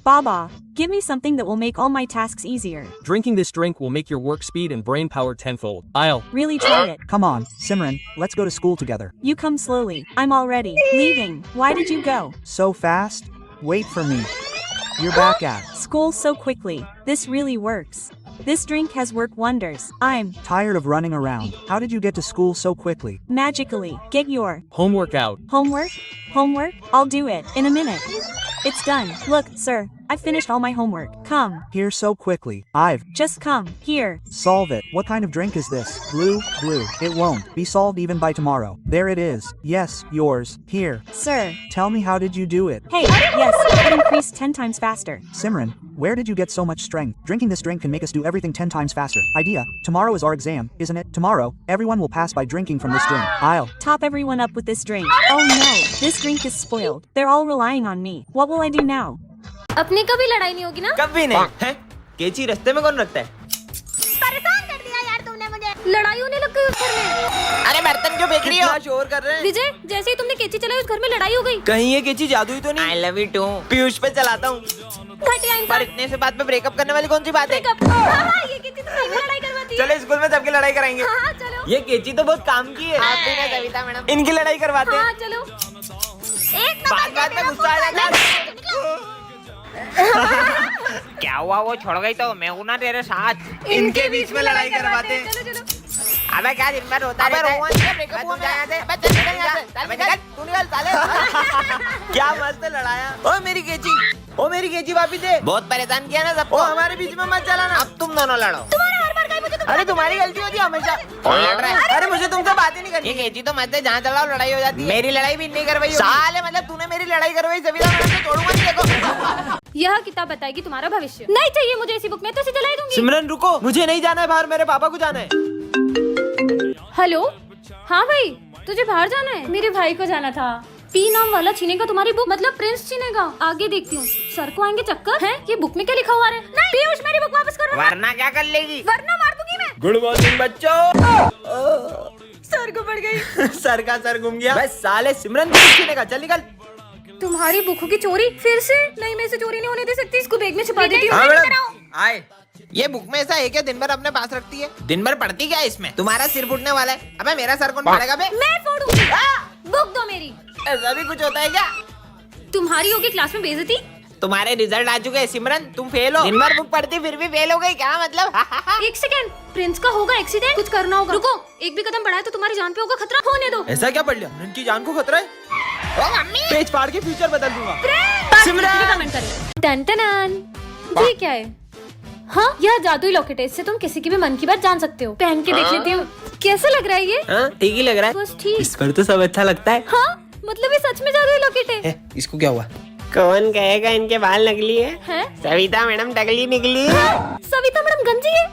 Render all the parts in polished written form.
Baba, give me something that will make all my tasks easier. Drinking this drink will make your work speed and brain power tenfold. I'll Really try it. Come on, Simran, let's go to school together. You come slowly. I'm already leaving. Why did you go? So fast? Wait for me. You're back at. School so quickly. This really works. This drink has worked wonders. I'm Tired of running around. How did you get to school so quickly? magically. Get your homework out. homework? Homework? I'll do it in a minute. It's done. Look, sir, I finished all my homework. Come. Here so quickly. I've. Just come. Here. Solve it. What kind of drink is this? Blue, blue. It won't be solved even by tomorrow. There it is. Yes, yours. Here. Sir. Tell me, how did you do it? Hey, yes, it increased 10 times faster. Simran, where did you get so much strength? Drinking this drink can make us do everything 10 times faster. Idea. Tomorrow is our exam, isn't it? Tomorrow, everyone will pass by drinking from this drink. I'll. Top everyone up with this drink. Oh no, this drink is spoiled. They're all relying on me. What will I do now? अपनी कभी लड़ाई नहीं होगी ना? कभी नहीं है। केची रास्ते में कौन रखता है? परेशान कर दिया यार तुमने मुझे। लड़ाई होने लग गई उस घर में। अरे बर्तन क्यों फेंक रही हो? शोर कर रहे हैं। विजय, जैसे ही तुमने केची चलाई उस घर में लड़ाई हो गई। कहीं ये केची जादुई तो नहीं? I love you too। Piyush पे चलाता हूँ। घटिया इंसान। पर इतने से बात पे ब्रेकअप करने वाली कौन सी बात है? हाँ, ये केची तो सही में लड़ाई करवाती है। चलो स्कूल में सबकी लड़ाई कराएंगे। हाँ, चलो। ये केची तो बहुत काम की है। आप भी ना सविता मैडम। इनकी लड़ाई करवाते हैं। हाँ, चलो। एक बात में गुस्सा आ जाता है। क्या हुआ, वो छोड़ गई तो मैं हूँ ना तेरे साथ। इनके बीच में लड़ाई करवाते हैं। चलो चलो। अबे क्या दिन भर होता है? क्या मस्त लड़ाया। ओ मेरी केची, ओ मेरी केची वापिस दे। बहुत परेशान किया ना सबको। ओ हमारे बीच में मत चलाना। अब तुम दोनों लड़ो। अरे तुम्हारी गलती होती है हमेशा। कौन लड़ रहा है? अरे मुझे तुमसे बात ही नहीं करनी। ये केची तो मत है, जहाँ चलाओ लड़ाई हो जाती है। मेरी लड़ाई भी नहीं करवाई। साले मतलब तूने मेरी लड़ाई करवाई, सविता मैडम से छोड़ूंगा नहीं। देखो यह किताब बताएगी तुम्हारा भविष्य। नहीं चाहिए मुझे इसी बुक में, तो इसे जला दूंगी। सिमरन रुको, मुझे नहीं जाना है बाहर, मेरे पापा को जाना है। हेलो, हाँ भाई, तुझे बाहर जाना है? मेरे भाई को जाना था। पी नाम वाला छीनेगा तुम्हारी बुक, मतलब प्रिंस छीनेगा। आगे देखती हूँ। सर को आएंगे चक्कर है? ये बुक में क्या लिखा हुआ है? नहीं पीयूष, मेरी बुक वापस करो। वरना क्या कर लेगी? वरना मार दूंगी मैं। गुड मॉर्निंग बच्चों। सर को पड़ गई। सर का सर घूम गया। बस साले सिमरन को छीनेगा। चल निकल। तुम्हारी बुकों की चोरी फिर से? नहीं, मैं इसे चोरी नहीं होने दे सकती। इसको बैग में छुपा देती हूँ। हाँ मैडम, आए। ये बुक में ऐसा है क्या दिन भर अपने पास रखती है? दिन भर पढ़ती क्या है इसमें? तुम्हारा सिर फूटने वाला है। अबे मेरा सर कौन फाड़ेगा बे? मैं फोड़ूंगी। बुक दो मेरी। ऐसा भी कुछ होता है क्या? तुम्हारी होगी क्लास में बेइज्जती। तुम्हारे रिजल्ट आ चुके हैं सिमरन, तुम फेल हो। दिन भर बुक पढ़ती फिर भी फेल हो गई, क्या मतलब? एक सेकंड, प्रिंस का होगा एक्सीडेंट, कुछ करना होगा। रुको, एक भी कदम बढ़ाए तो तुम्हारी जान पे होगा खतरा। होने दो। ऐसा क्या पढ़ लिया? इनकी जान को खतरा है? ओ मम्मी, पेज फाड़ के फ्यूचर बदल दूंगा। सिमरन कमेंट करें। टन ये क्या है? हाँ, यह जादुई लॉकेट है। इससे तुम किसी की भी मन की बात जान सकते हो। पहन के देख लेती हूँ। कैसा लग रहा है ये? हाँ, ठीक ही लग रहा है। बस ठीक। इस पर तो सब अच्छा लगता है। हाँ, मतलब ये सच में जादुई लॉकेट है। इसको क्या हुआ? कौन कहेगा इनके बाल नकली है? सविता मैडम टकली निकली है। सविता मैडम गंजी है।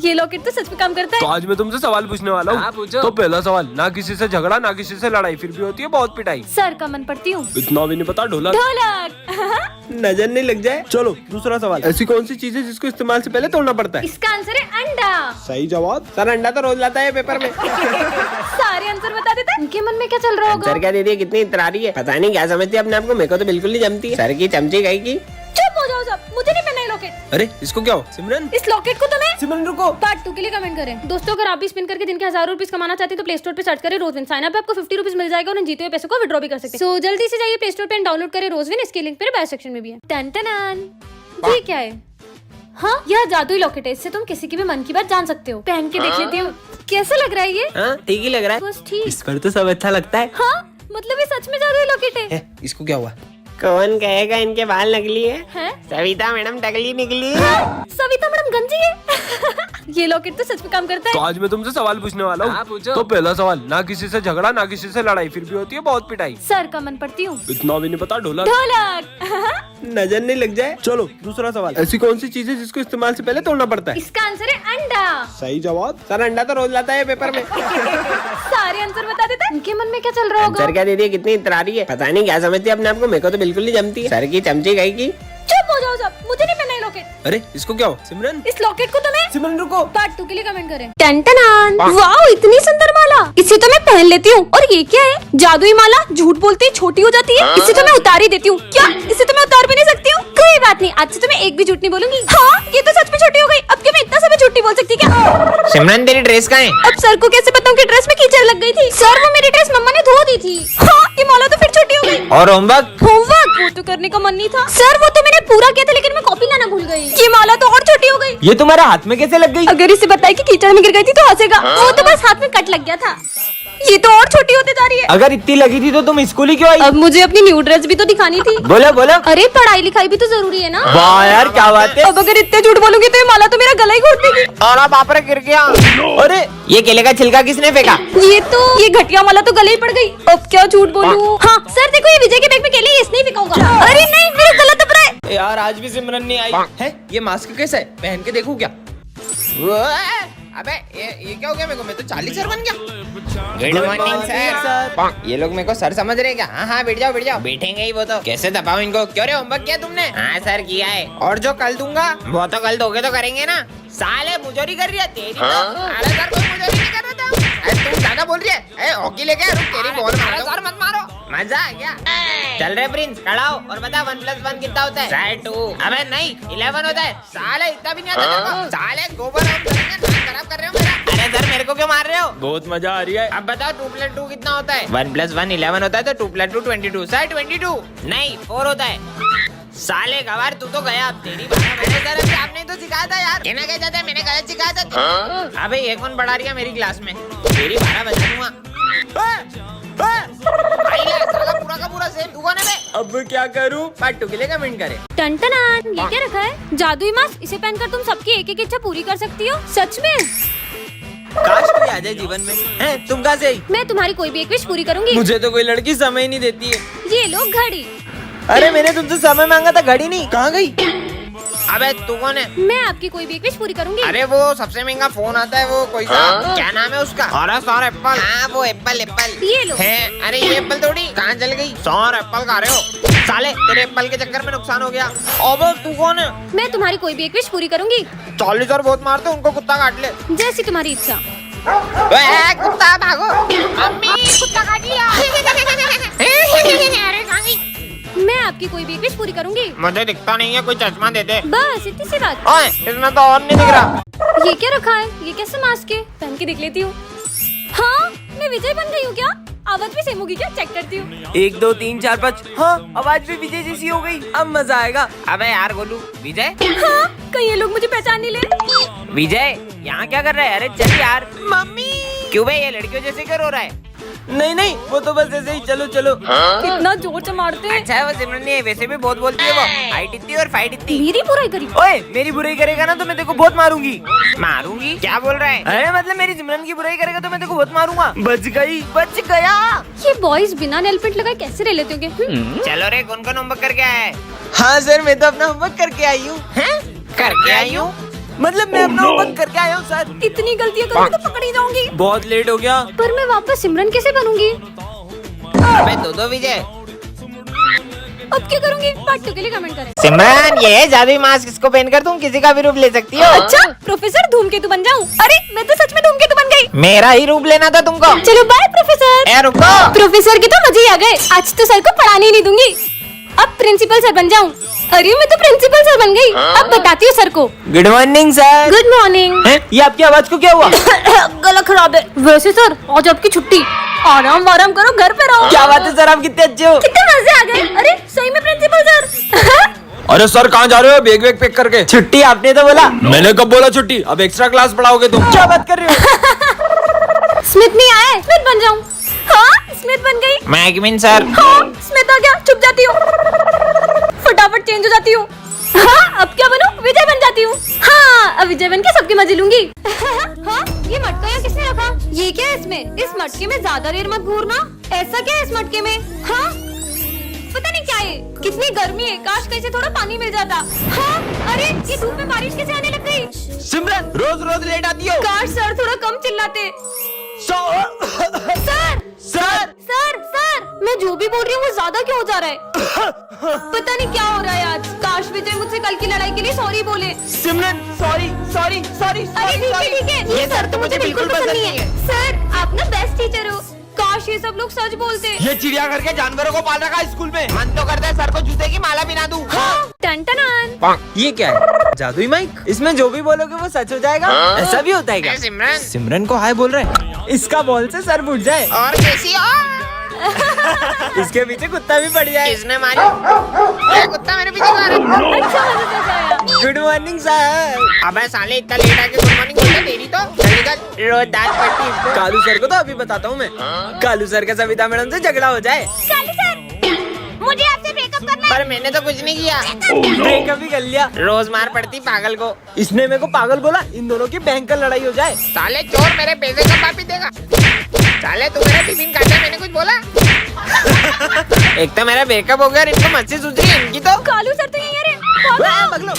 ये लॉकेट तो सच में काम करता है। तो आज मैं तुमसे सवाल पूछने वाला हूँ। तो पहला सवाल, ना किसी से झगड़ा ना किसी से लड़ाई, फिर भी होती है बहुत पिटाई। सर का मन पढ़ती हूँ। इतना भी नहीं पता। ढोलक। ढोलक। नजर नहीं लग जाए। चलो दूसरा सवाल, ऐसी कौन सी चीज है जिसको इस्तेमाल से पहले तोड़ना पड़ता है? इसका आंसर है अंडा। सही जवाब। सर अंडा तो रोज लाता है पेपर में। सारे आंसर बता देते हैं। उनके मन में क्या चल रहा होगा? सर क्या दीदी कितनी इतरारी है, पता नहीं क्या समझती है अपने आप को। मेरे को तो बिल्कुल नहीं जमती। सर की चमची गई की। चुप हो जाओ सब, मुझे नहीं पहनना ये लॉकेट। अरे इसको क्या हो सिमरन? इस लॉकेट को तुम्हें। सिमरन रुको। पार्ट 2 के लिए कमेंट करें। दोस्तों, अगर आप भी स्पिन करके दिन के 1000 रुपीज कमाना चाहते हैं तो प्ले स्टोर पे सर्च करें रोजविन। साइन अप पे आपको 50 रुपीज मिल जाएगा और उन जीते हुए पैसों को विड्रॉ भी कर सकते हैं। सो जल्दी से जाइए प्ले स्टोर पे डाउनलोड करें रोजविन। इसके लिंक मेरे बायो सेक्शन में भी है। टन ये क्या है? हाँ, यह जादुई लॉकेट है। इससे तुम किसी की भी मन की बात जान सकते हो। पहन के देख लेती हूँ। कैसा लग रहा है ये? हाँ, ठीक ही लग रहा है। बस ठीक। इस पर तो सब अच्छा लगता है। हाँ, मतलब ये सच में जादुई लॉकेट है। इसको क्या हुआ? कौन कहेगा इनके बाल नकली है? सविता मैडम टकली निकली है। सविता मैडम गंजी है। ये लॉकेट तो सच में काम करता है। तो आज मैं तुमसे सवाल पूछने वाला हूँ। तो पहला सवाल, ना किसी से झगड़ा ना किसी से लड़ाई, फिर भी होती है बहुत पिटाई। सर का मन पढ़ती हूँ। इतना भी नहीं पता। ढोलक। ढोलक। नजर नहीं लग जाए। चलो दूसरा सवाल, ऐसी कौन सी चीज है जिसको इस्तेमाल से पहले तोड़ना पड़ता है? इसका आंसर है अंडा। सही जवाब। सर अंडा तो रोज लाता है पेपर में। सारे आंसर बता देते हैं। उनके मन में क्या चल रहा होगा? सर क्या दीदी कितनी इतरारी है, पता नहीं क्या समझती है अपने आप को। मेरे को तो बिल्कुल नहीं जमती। सर की चमची गई की। चुप हो जाओ सब, मुझे नहीं पहनना ये लॉकेट। अरे इसको क्या हो सिमरन? इस लॉकेट को तुम्हें। सिमरन रुको। पार्ट 2 के लिए कमेंट करें। टन वाओ, इतनी सुंदर माला। इसे तो मैं पहन लेती हूँ। और ये क्या है? जादुई माला। झूठ बोलती छोटी हो जाती है। इसे तो मैं उतार ही देती हूँ। क्या इसे तो मैं उतार भी नहीं सकती हूँ? कोई बात नहीं, आज से तो मैं एक भी झूठ नहीं बोलूंगी। हाँ, ये तो सच में छोटी हो गई। अब क्या मैं इतना सब झूठ नहीं बोल सकती क्या? सिमरन तेरी ड्रेस कहाँ है? अब सर को कैसे बताऊं कि ड्रेस में कीचड़ लग गई थी? सर वो मेरी ड्रेस मम्मा ने धो दी थी। हाँ, ये माला तो फिर छोटी हो गई। और होमवर्क? होमवर्क वो तो करने का मन नहीं था सर, वो तो मैंने पूरा किया था लेकिन मैं कॉपी लाना भूल गई। ये माला तो और छोटी हो गई। ये तुम्हारे हाथ में कैसे लग गई? अगर इसे बताए कि कीचड़ में गिर गई थी तो हंसेगा। वो तो बस हाथ में कट लग गया था। ये तो और छोटी होते जा रही है। अगर इतनी लगी थी तो तुम स्कूल ही क्यों आई? अब मुझे अपनी न्यू ड्रेस भी तो दिखानी थी। बोलो बोलो। अरे पढ़ाई लिखाई भी तो जरूरी है ना। वाह यार क्या बात है। अब अगर इतने झूठ बोलूंगी तो ये माला तो मेरा गला ही घोट देगी। और बाप रे गिर गया। अरे ये केले का छिलका किसने फेंका? ये घटिया माला तो गले ही पड़ गई। अब क्या झूठ बोलूं? हाँ सर देखो, ये विजय के बैग में केले इसने ही फेंका होगा। अरे नहीं, मेरा गला दब रहा है। यार आज भी सिमरन नहीं आई है। ये मास्क कैसा है, पहन के देखूं क्या? अबे ये क्या हो गया मेरे को? मैं तो 40 सर बन गया। Good morning sir. ये लोग मेरे को सर समझ रहे क्या? हाँ हाँ बैठ जाओ बैठ जाओ। बैठेंगे ही वो तो। कैसे दबाओ इनको? क्यों रे होमवर्क किया तुमने? हाँ सर किया है। और जो कल दूंगा वो तो कल दोगे तो करेंगे ना। साले मुजोरी कर रही है तेरी। अरे सर कोई मुजोरी नहीं कर रहा था। तुम ज्यादा बोल रही है। हॉकी लेके रुक, तेरी बॉल मारो सर, मत मारो। मजा आ गया। चल रे प्रिंस खड़ा हो और बता 1+1 कितना होता है? सर 2। अबे नहीं 11 होता है। साले इतना भी नहीं आता तेरे को। साले गोबर खराब कर रहे हो मेरा। अरे सर मेरे को क्यों मार रहे हो? बहुत मजा आ रही है। अब बताओ 2+2 कितना होता है? 1+1 11 होता है तो 2+2 22। सर 22 नहीं 4 होता है। साले गवार तू तो गया। अब तेरी सर अभी आपने तो सिखाया था यार। कहना क्या चाहता है? मैंने गलत सिखाया था। अबे ये कौन पढ़ा रही है मेरी क्लास में? तेरी 12 बजा दूंगा। पूरा का पूरा सेम दुकान है। अब क्या करूं? पार्ट 2 के लिए कमेंट करें। टन-टनान, ये क्या रखा है? जादुई मास्क। इसे पहनकर तुम सबकी एक एक इच्छा पूरी कर सकती हो। सच में? काश कोई आ जाए जीवन में। हैं तुम कहाँ से आई? मैं तुम्हारी कोई भी एक विश पूरी करूंगी। मुझे तो कोई लड़की समय नहीं देती है। ये लो घड़ी। अरे मैंने तुमसे समय मांगा था, घड़ी नहीं। कहाँ गई? अबे तू कौन है? मैं आपकी कोई भी एक विश पूरी करूंगी। अरे वो सबसे महंगा फोन आता है वो कोई सा, क्या नाम है उसका? अरे सौर एप्पल। हाँ वो एप्पल। ये लो। है अरे ये एप्पल थोड़ी। कहाँ चल गई? सौर एप्पल खा रहे हो साले। तेरे एप्पल के चक्कर में नुकसान हो गया। अब तू कौन है? मैं तुम्हारी कोई भी एक विश पूरी करूंगी। 40 और बहुत मारते उनको कुत्ता काट ले। जैसी तुम्हारी इच्छा। कुत्ता भागो। मम्मी कुत्ता काट लिया। अरे कहाँ गई? मैं आपकी कोई भी एक विश पूरी करूंगी। मुझे दिखता नहीं है, कोई चश्मा दे दे। बस इतनी सी बात। ओए इसमें तो और नहीं दिख रहा। ये क्या रखा है? ये कैसे मास्क है? पहन के देख लेती हूँ। हाँ मैं विजय बन गई हूँ क्या? आवाज भी सेम होगी क्या? चेक करती हूँ। 1 2 3 4 5। हाँ आवाज भी विजय जैसी हो गई। अब मजा आएगा। अबे यार गोलू विजय। हाँ कहीं ये लोग मुझे पहचान नहीं ले। विजय यहाँ क्या कर रहा है? अरे चल यार। मम्मी क्यों भाई ये लड़कियों जैसे क्यों रो रहा है? नहीं वो तो बस ऐसे ही। चलो चलो। कितना जोर से मारते हैं। अच्छा है वो सिमरन नहीं है, वैसे भी बहुत बोलती है वो। हाइट इतनी और फाइट इतनी। मेरी बुराई करी। ओए मेरी बुराई करेगा ना तो मैं तेरे को बहुत मारूंगी। मारूंगी? क्या बोल रहा है? अरे मतलब मेरी सिमरन की बुराई करेगा तो मैं तेरे को बहुत मारूंगा। बच गया। ये बॉयज बिना नेल पेंट लगाए कैसे रह लेते होंगे? चलो रे कौन होमवर्क करके आया है? हाँ सर मैं तो अपना होमवर्क करके आई हूँ। करके आई हूँ मतलब मैं अपना होमवर्क करके आया हूँ सर। इतनी गलतियाँ करूँगी तो पकड़ी जाऊंगी। बहुत लेट हो गया। पर मैं वापस सिमरन कैसे बनूंगी? अबे दो विजय। अब क्या करूंगी? पार्ट 2 के लिए कमेंट करें। सिमरन ये जादुई मास्क इसको पहनकर तुम किसी का भी रूप ले सकती हो। अच्छा प्रोफेसर धूमकेतु बन जाऊं? अरे मैं तो सच में धूमकेतु बन गई। मेरा ही रूप लेना था तुमको। चलो बाय प्रोफेसर। ए रुको। प्रोफेसर के तो मजे ही आ गए। आज तो सर को पढ़ाने ही नहीं दूंगी। अब प्रिंसिपल सर बन जाऊं? अरे मैं तो प्रिंसिपल सर बन गई। अब बताती हूँ सर को। Good morning sir. Good morning. ये आपकी आवाज को क्या हुआ? गला खराब है। वैसे सर आज आपकी छुट्टी। आराम करो, घर पे रहो। क्या बात है सर, आप कितने अच्छे हो। कितने मजे आ गए। अरे सही में प्रिंसिपल सर। अरे सर कहाँ जा रहे हो? बैग पैक करके। छुट्टी आपने तो बोला। मैंने कब बोला छुट्टी? अब एक्स्ट्रा क्लास पढ़ाओगे तुम। क्या बात कर रहे हो? स्मिथ नहीं आया, स्मिथ बन जाऊं? हाँ स्मिथ बन गई। मैगमिन सर। हाँ स्मिथ आ गया। चुप जाती हूँ, फटाफट चेंज हो जाती हूँ। हाँ अब क्या बनूं? विजय बन जाती हूँ। हाँ अब विजय बन के सबके मजे लूंगी। हाँ ये मटका यहाँ किसने रखा? ये क्या है इसमें? इस मटके में ज्यादा देर मत घूरना। ऐसा क्या है इस मटके में? हाँ पता नहीं क्या है। कितनी गर्मी है, काश कहीं से थोड़ा पानी मिल जाता। हाँ अरे ये धूप में बारिश कैसे आने लग गई? सिमरन रोज लेट आती हो। काश सर थोड़ा कम चिल्लाते। सर मैं जो भी बोल रही हूँ वो ज्यादा क्यों हो जा रहा है? पता नहीं क्या हो रहा है आज। काश विजय मुझसे कल की लड़ाई के लिए सॉरी बोले। सिमरन सॉरी। अरे ठीक है। ये सर तो मुझे बिल्कुल पसंद नहीं है। सर आप ना बेस्ट टीचर हो। काश ये सब लोग सच बोलते। ये चिड़ियाघर के जानवरों को पाल रखा है स्कूल में। मन तो करता है सर को जूते की माला पहना दूं। टन-टनान। ये क्या है? जादुई माइक? इसमें जो भी बोलोगे वो सच हो जाएगा? ऐसा भी होता है क्या? सिमरन सिमरन को हाय बोल रहे हैं। इसका बॉल से सर फूट जाए और कैसी हो? इसके पीछे कुत्ता भी पड़ जाए। किसने मारी? ये कुत्ता मेरे पीछे मारा। अच्छा मजा कैसा आया? Good morning sir. अबे साले इतना लेट आके गुड मॉर्निंग बोलता तेरी तो चल निकल। रोज दांत पड़ती इसको। कालू सर को तो अभी बताता हूँ मैं। कालू सर का सविता मैडम से झगड़ा हो जाए। काली सर, मुझे आपसे ब्रेकअप करना है। पर मैंने तो कुछ नहीं किया। ब्रेकअप भी कर लिया। रोज मार पड़ती पागल को। इसने मेरे को पागल बोला। इन दोनों की भयंकर लड़ाई हो जाए। साले चोर मेरे पैसे कब वापिस देगा? साले तू मेरा टिफिन काटा, मैंने कुछ बोला? एक तो मेरा ब्रेकअप हो गया और इनको मच्छी सूझ रही है इनकी तो। कालू सर तो यही है रे। पगलो।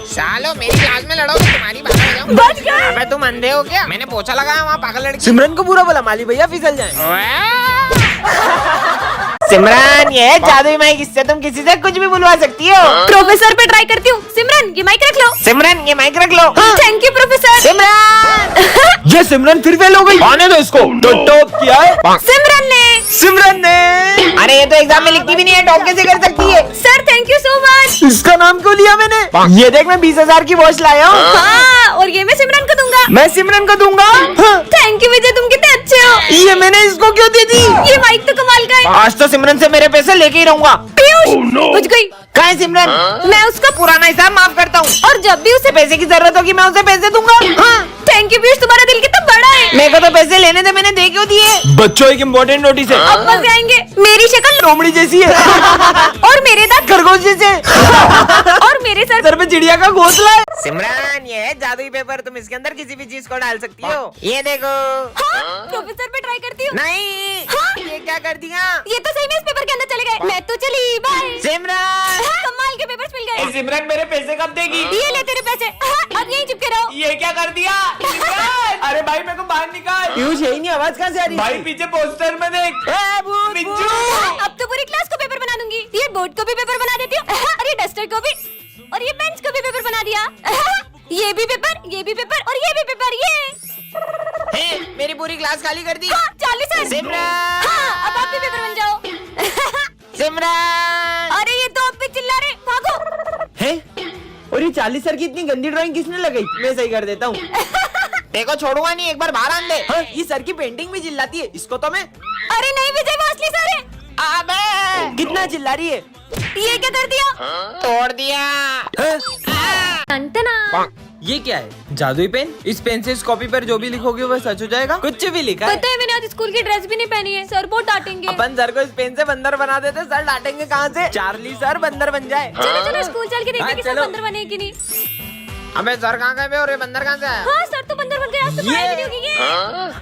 सालो मेरी क्लास में लड़ोगे तुम्हारी बात हो जाऊं। बच गए। अबे तुम अंधे हो क्या? मैंने पोछा लगाया वहाँ पागल लड़की। सिमरन को पूरा बोला माली भैया फिसल जाए। सिमरन ये जादुई माइक, इससे तुम किसी से कुछ भी बुलवा सकती हो। प्रोफेसर पे ट्राई करती हूँ। सिमरन ये माइक रख लो। सिमरन ये माइक रख लो। Thank you professor. सिमरन ये सिमरन फिर फेल हो गई। आने दो इसको। तो टॉप किया है सिमरन ने। सिमरन ने। अरे ये तो एग्जाम में लिखती भी नहीं है, टॉप कैसे कर सकती है? Sir thank you so much. इसका नाम क्यों लिया मैंने? ये देख मैं 20,000 की वॉच लाया हूँ। हाँ, और ये मैं सिमरन को दूंगा। मैं सिमरन को दूंगा। थैंक यू विजय, तुम कितने अच्छे हो। ये मैंने इसको क्यों दे दी? ये माइक तो कमाल का है। आज तो सिमरन से मेरे पैसे लेके ही रहूंगा। पीयूष बुझ गई। कहाँ है सिमरन? मैं उसका पुराना हिसाब माफ करता हूँ और जब भी उसे पैसे की जरूरत होगी मैं उसे पैसे दूंगा। हाँ। थैंक यू पीयूष, तुम्हारा दिल कितना बड़ा है। मेरे को तो पैसे लेने थे, मैंने दे क्यों दिए? बच्चों एक इम्पोर्टेंट नोटिस है। अब मजे आएंगे। मेरी शक्ल लोमड़ी जैसी है और मेरे दांत खरगोश जैसे और मेरे सर सर पे चिड़िया का घोंसला है। सिमरन ये है जादुई पेपर, तुम इसके अंदर किसी भी चीज को डाल सकती हो। ये देखो। प्रोफेसर पे ट्राई करती हूँ। नहीं ये क्या कर दिया? ये तो सही में इस पेपर के अंदर चले गए। मैं तो चली बाय। सिमरन कमाल के पेपर्स मिल गए। सिमरन मेरे पैसे कब देगी? ये ले तेरे पैसे। अब यहीं चिपके रहो। ये क्या कर दिया? अरे भाई मेरे को बाहर निकाल। पीयूष यही नहीं, आवाज कहाँ से आ रही? भाई पीछे पोस्टर में देख। बिज्जू। अब तो पूरी क्लास को पेपर बना दूंगी। ये बोर्ड को भी पेपर बना देती हूँ और ये डस्टर को भी और ये बेंच को भी पेपर बना दिया। ये भी पेपर, ये भी पेपर और ये भी पेपर। ये मेरी पूरी क्लास खाली कर दी। हाँ, 40 सर। सिमरन अब आप भी पेपर बन जाओ। सिमरन अरे ये तो अब भी चिल्ला रहे, भागो। है? और ये 40 सर की इतनी गंदी ड्राइंग किसने लगाई? मैं सही कर देता हूँ। देखो छोड़ूंगा नहीं, एक बार बाहर आन दे। हाँ, ये सर की पेंटिंग भी चिल्लाती है। इसको तो मैं। अरे नहीं विजय, वो असली सर है। अबे कितना चिल्ला रही है? ये क्या कर दिया? तोड़ दिया। टंटना। ये क्या है? जादुई पेन? इस पेन से इस कॉपी पर जो भी लिखोगे वह सच हो जाएगा? कुछ भी लिखा है। पता है मैंने आज स्कूल की ड्रेस भी नहीं पहनी है। सर बहुत डांटेंगे। अपन सर को इस पेन से बंदर बना देते, सर डांटेंगे कहाँ से? चार्ली सर बंदर बन जाए। चलो चलो स्कूल चल के देखते हाँ, हैं कि सर चलो। बंदर बने कि नहीं। अबे सर कहाँ गए बे और ये बंदर कहाँ से आया? हाँ सर तो बंदर बन गए। आज तो पढ़ाई भी नहीं होगी ये।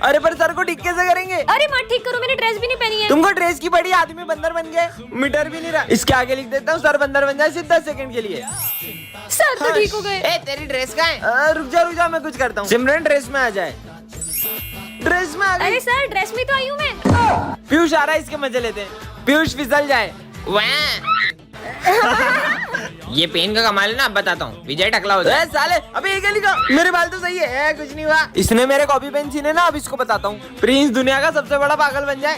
अरे पर सर को ठीक कैसे करेंगे? अरे माँ ठीक करो, मैंने ड्रेस भी नहीं पहनी है। तुमको ड्रेस की बड़ी, आदमी बंदर बन गए। मीटर भी नहीं रहा। इसके आगे लिख देता हूँ, सर बंदर बन जाए सिर्फ 10 सेकंड के लिए। सर तो ठीक हो गए। ए तेरी ड्रेस कहाँ है? रुक जा मैं कुछ करता हूँ। सिमरन ड्रेस में आ जाए। ड्रेस में आ गई। अरे सर ड्रेस में तो आई हूँ मैं। पीयूष आ रहा है, इसके मजे लेते हैं। पीयूष फिसल जाए। ये पेन का कमाल है ना, अब बताता हूँ। विजय टकला हो जाए। साले अबे ये क्या लिखा? मेरे बाल तो सही है, कुछ नहीं हुआ। इसने मेरे कॉपी पेन छीने ना, अब इसको बताता हूँ। प्रिंस दुनिया का सबसे बड़ा पागल बन जाए।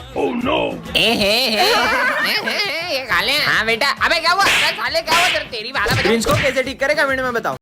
ये खा ले। हाँ बेटा। अबे क्या हुआ? अबे साले क्या हुआ? तेरी बाला बजा। प्रिंस को कैसे ठीक करे कमेंट में बताओ।